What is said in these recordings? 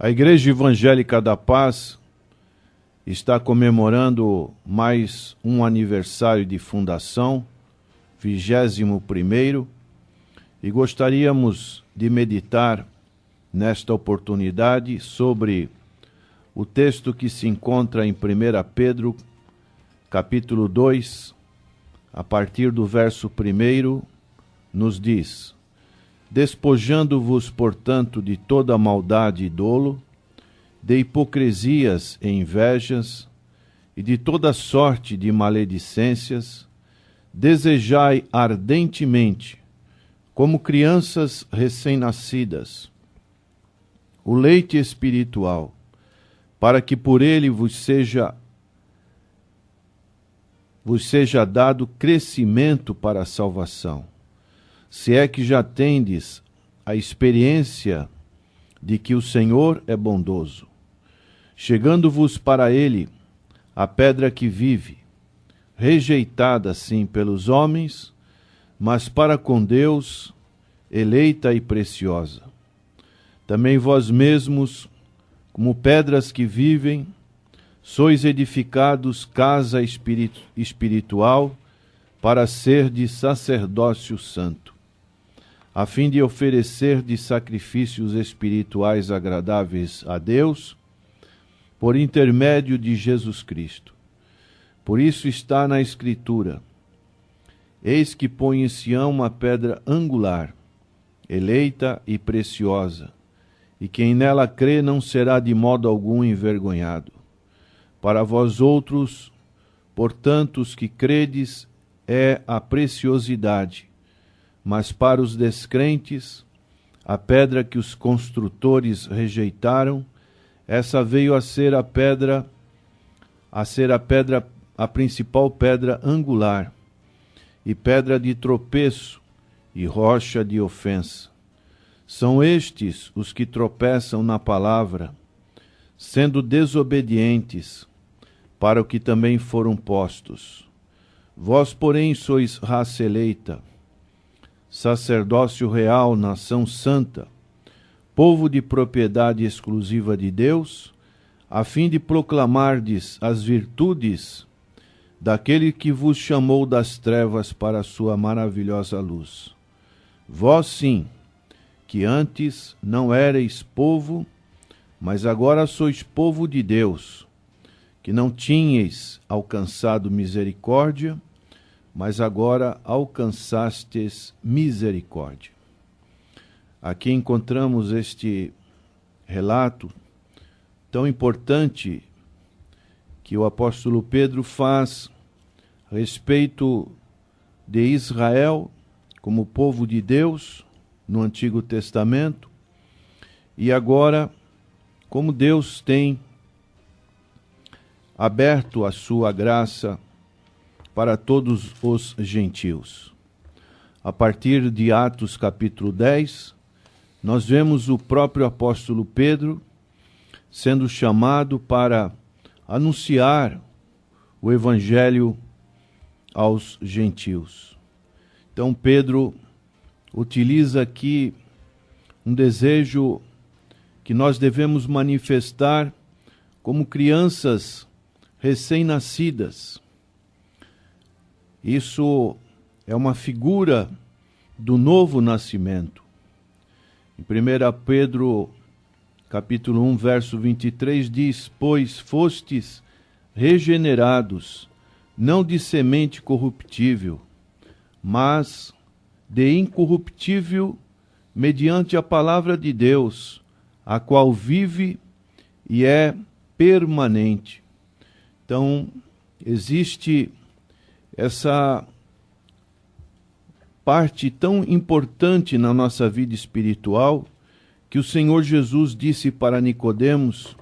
A Igreja Evangélica da Paz está comemorando mais um aniversário de fundação, 21º, e gostaríamos de meditar nesta oportunidade sobre o texto que se encontra em 1 Pedro, capítulo 2, a partir do verso 1, nos diz: despojando-vos, portanto, de toda maldade e dolo, de hipocrisias e invejas, e de toda sorte de maledicências, desejai ardentemente, como crianças recém-nascidas, o leite espiritual, para que por ele vos seja dado crescimento para a salvação, se é que já tendes a experiência de que o Senhor é bondoso, chegando-vos para ele a pedra que vive, rejeitada sim pelos homens, mas para com Deus eleita e preciosa. Também vós mesmos, como pedras que vivem, sois edificados casa espiritual para ser de sacerdócio santo, a fim de oferecer de sacrifícios espirituais agradáveis a Deus, por intermédio de Jesus Cristo. Por isso está na Escritura: eis que põe em Sião uma pedra angular, eleita e preciosa, e quem nela crê não será de modo algum envergonhado. Para vós outros, portanto, os que credes, é a preciosidade, mas para os descrentes, a pedra que os construtores rejeitaram, essa veio a ser a principal pedra angular, e pedra de tropeço e rocha de ofensa. São estes os que tropeçam na palavra, sendo desobedientes para o que também foram postos. Vós, porém, sois raça eleita, sacerdócio real, nação santa, povo de propriedade exclusiva de Deus, a fim de proclamardes as virtudes daquele que vos chamou das trevas para a sua maravilhosa luz. Vós sim, que antes não erais povo, mas agora sois povo de Deus, que não tinhais alcançado misericórdia, mas agora alcançastes misericórdia. Aqui encontramos este relato tão importante que o apóstolo Pedro faz a respeito de Israel como povo de Deus no Antigo Testamento, e agora como Deus tem aberto a sua graça para todos os gentios. A partir de Atos capítulo 10, nós vemos o próprio apóstolo Pedro sendo chamado para anunciar o evangelho aos gentios. Então Pedro utiliza aqui um desejo que nós devemos manifestar como crianças recém-nascidas. Isso é uma figura do novo nascimento. Em 1 Pedro, capítulo 1, verso 23, diz: pois fostes regenerados, não de semente corruptível, mas de incorruptível, mediante a palavra de Deus, a qual vive e é permanente. Então, existe essa parte tão importante na nossa vida espiritual, que o Senhor Jesus disse para Nicodemos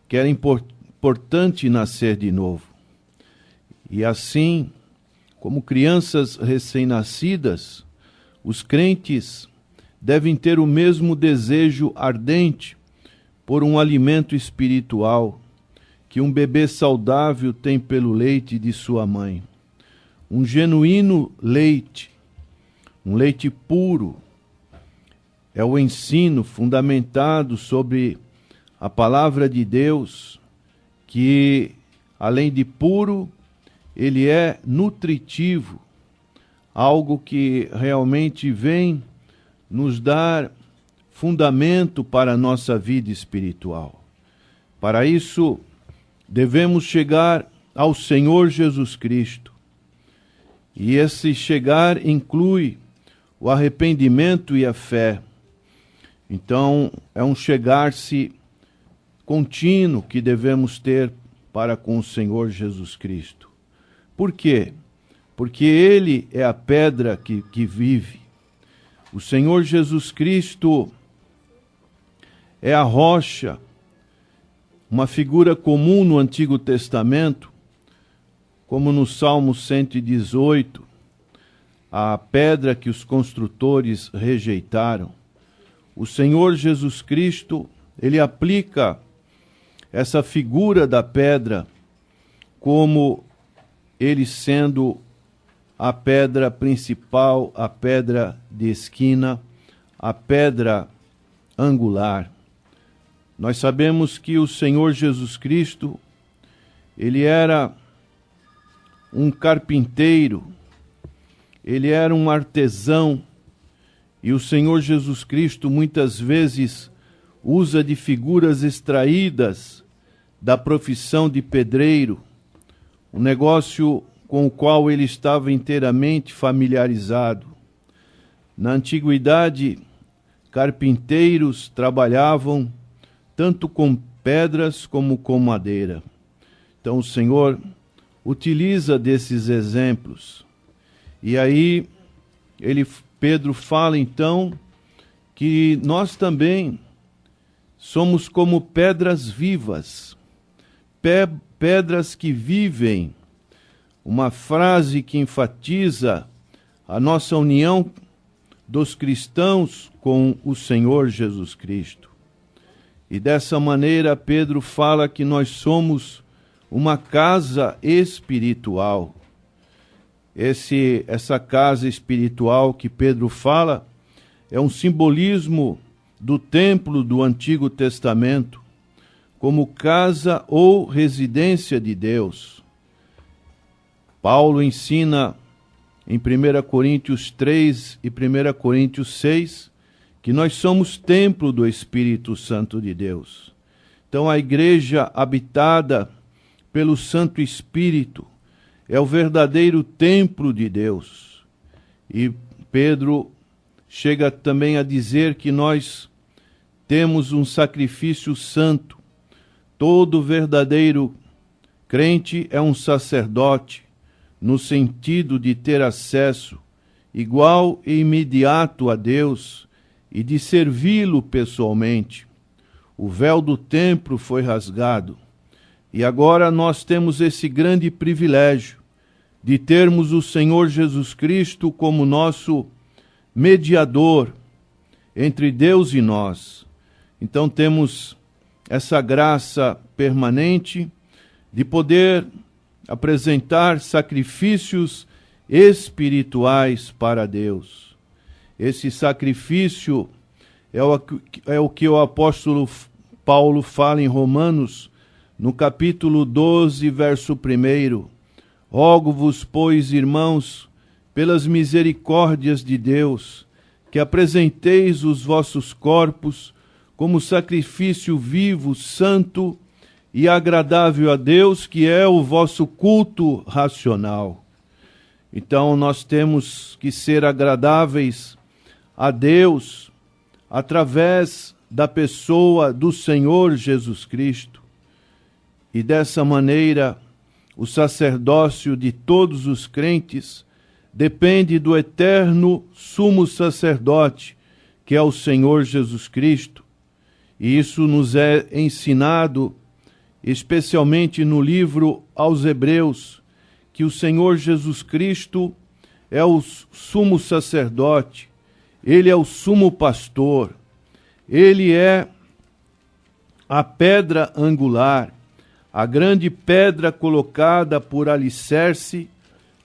que era importante nascer de novo. E assim, como crianças recém-nascidas, os crentes devem ter o mesmo desejo ardente por um alimento espiritual que um bebê saudável tem pelo leite de sua mãe. Um genuíno leite, um leite puro, é o ensino fundamentado sobre a palavra de Deus, que além de puro, ele é nutritivo, algo que realmente vem nos dar fundamento para a nossa vida espiritual. Para isso, devemos chegar ao Senhor Jesus Cristo. E esse chegar inclui o arrependimento e a fé. Então, é um chegar-se contínuo que devemos ter para com o Senhor Jesus Cristo. Por quê? Porque Ele é a pedra que vive. O Senhor Jesus Cristo é a rocha, uma figura comum no Antigo Testamento, como no Salmo 118, a pedra que os construtores rejeitaram. O Senhor Jesus Cristo, ele aplica essa figura da pedra como ele sendo a pedra principal, a pedra de esquina, a pedra angular. Nós sabemos que o Senhor Jesus Cristo, ele era um carpinteiro, ele era um artesão, e o Senhor Jesus Cristo muitas vezes usa de figuras extraídas da profissão de pedreiro, um negócio com o qual ele estava inteiramente familiarizado. Na antiguidade, carpinteiros trabalhavam tanto com pedras como com madeira. Então o Senhor utiliza desses exemplos. E aí Pedro fala então que nós também somos como pedras vivas, pedras que vivem, uma frase que enfatiza a nossa união dos cristãos com o Senhor Jesus Cristo. E dessa maneira Pedro fala que nós somos uma casa espiritual. Essa casa espiritual que Pedro fala é um simbolismo do templo do Antigo Testamento, como casa ou residência de Deus. Paulo ensina em 1 Coríntios 3 e 1 Coríntios 6 que nós somos templo do Espírito Santo de Deus. Então a igreja habitada pelo Santo Espírito é o verdadeiro templo de Deus. E Pedro chega também a dizer que nós temos um sacrifício santo. Todo verdadeiro crente é um sacerdote, no sentido de ter acesso igual e imediato a Deus e de servi-lo pessoalmente. O véu do templo foi rasgado e agora nós temos esse grande privilégio de termos o Senhor Jesus Cristo como nosso mediador entre Deus e nós. Então temos essa graça permanente de poder apresentar sacrifícios espirituais para Deus. Esse sacrifício é o que o apóstolo Paulo fala em Romanos, no capítulo 12, verso 1. Rogo-vos, pois, irmãos, pelas misericórdias de Deus, que apresenteis os vossos corpos como sacrifício vivo, santo e agradável a Deus, que é o vosso culto racional. Então nós temos que ser agradáveis a Deus através da pessoa do Senhor Jesus Cristo. E dessa maneira, o sacerdócio de todos os crentes depende do eterno sumo sacerdote, que é o Senhor Jesus Cristo. E isso nos é ensinado especialmente no livro aos Hebreus, que o Senhor Jesus Cristo é o sumo sacerdote, ele é o sumo pastor, ele é a pedra angular, a grande pedra colocada por alicerce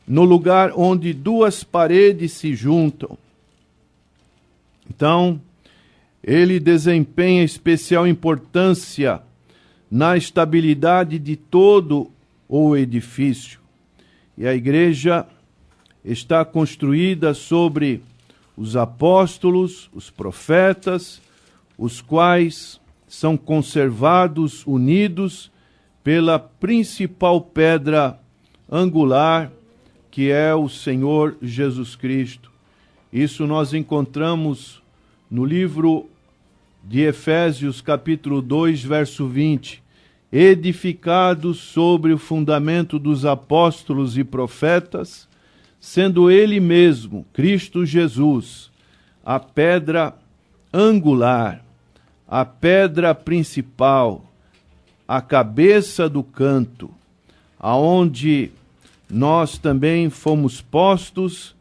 no lugar onde duas paredes se juntam. Então, ele desempenha especial importância na estabilidade de todo o edifício. E a igreja está construída sobre os apóstolos, os profetas, os quais são conservados, unidos pela principal pedra angular, que é o Senhor Jesus Cristo. Isso nós encontramos no livro de Efésios, capítulo 2, verso 20. Edificados sobre o fundamento dos apóstolos e profetas, sendo ele mesmo, Cristo Jesus, a pedra angular, a pedra principal, a cabeça do canto, aonde nós também fomos postos,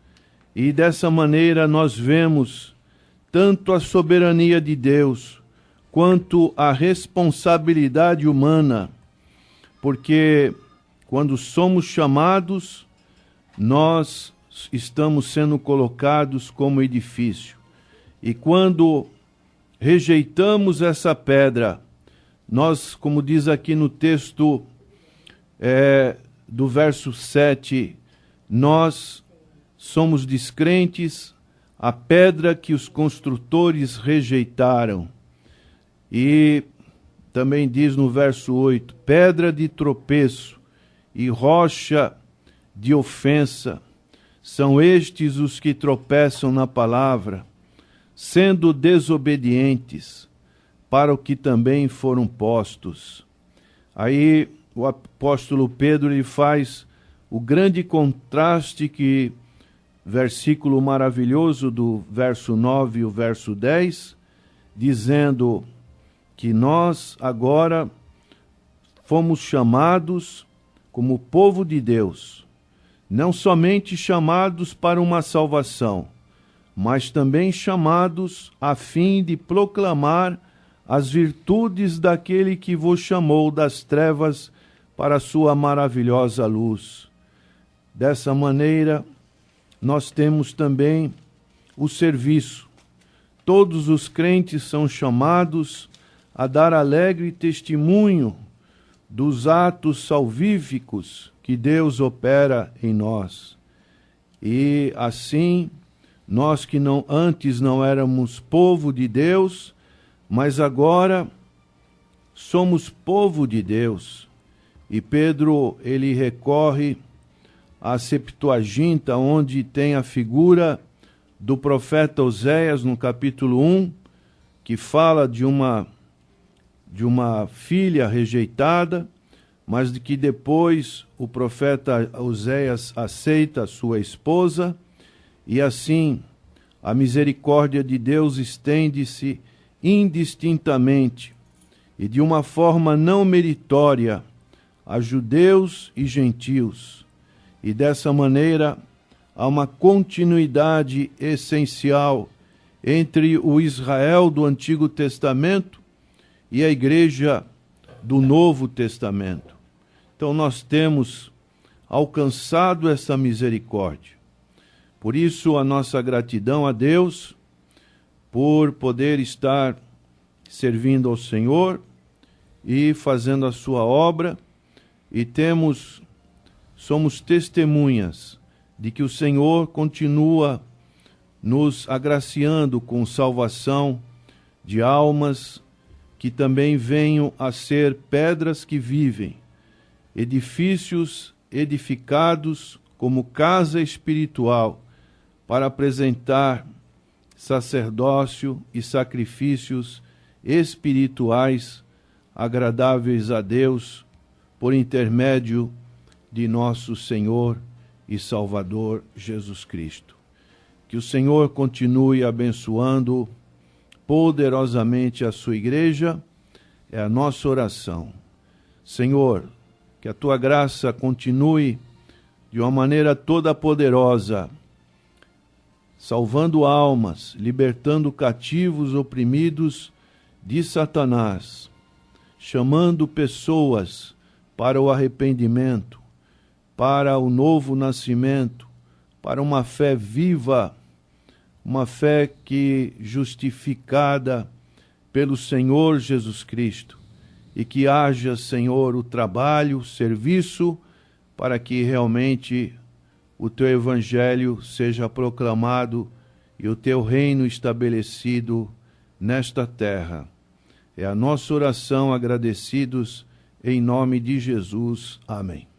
e dessa maneira nós vemos tanto a soberania de Deus quanto a responsabilidade humana, porque quando somos chamados, nós estamos sendo colocados como edifício. E quando rejeitamos essa pedra, nós, como diz aqui no texto do verso 7, nós somos descrentes, a pedra que os construtores rejeitaram. E também diz no verso 8, pedra de tropeço e rocha de ofensa, são estes os que tropeçam na palavra, sendo desobedientes, para o que também foram postos. Aí o apóstolo Pedro ele faz o grande contraste que, versículo maravilhoso do verso 9 e o verso 10, dizendo que nós agora fomos chamados como povo de Deus, não somente chamados para uma salvação, mas também chamados a fim de proclamar as virtudes daquele que vos chamou das trevas para a sua maravilhosa luz. Dessa maneira, nós temos também o serviço. Todos os crentes são chamados a dar alegre testemunho dos atos salvíficos que Deus opera em nós. E assim, nós que antes não éramos povo de Deus, mas agora somos povo de Deus. E Pedro, ele recorre à Septuaginta, onde tem a figura do profeta Oséias, no capítulo 1, que fala de uma filha rejeitada, mas de que depois o profeta Oséias aceita a sua esposa, e assim a misericórdia de Deus estende-se indistintamente e de uma forma não meritória a judeus e gentios. E dessa maneira há uma continuidade essencial entre o Israel do Antigo Testamento e a igreja do Novo Testamento. Então nós temos alcançado essa misericórdia. Por isso a nossa gratidão a Deus por poder estar servindo ao Senhor e fazendo a sua obra, e somos testemunhas de que o Senhor continua nos agraciando com salvação de almas que também venham a ser pedras que vivem, edifícios edificados como casa espiritual para apresentar sacerdócio e sacrifícios espirituais agradáveis a Deus por intermédio de nosso Senhor e Salvador Jesus Cristo. Que o Senhor continue abençoando poderosamente a sua igreja, é a nossa oração. Senhor, que a tua graça continue de uma maneira toda poderosa, salvando almas, libertando cativos oprimidos de Satanás, chamando pessoas para o arrependimento, para o novo nascimento, para uma fé viva, uma fé que, justificada pelo Senhor Jesus Cristo, e que haja, Senhor, o trabalho, o serviço, para que realmente o Teu Evangelho seja proclamado e o Teu reino estabelecido nesta terra. É a nossa oração, agradecidos, em nome de Jesus. Amém.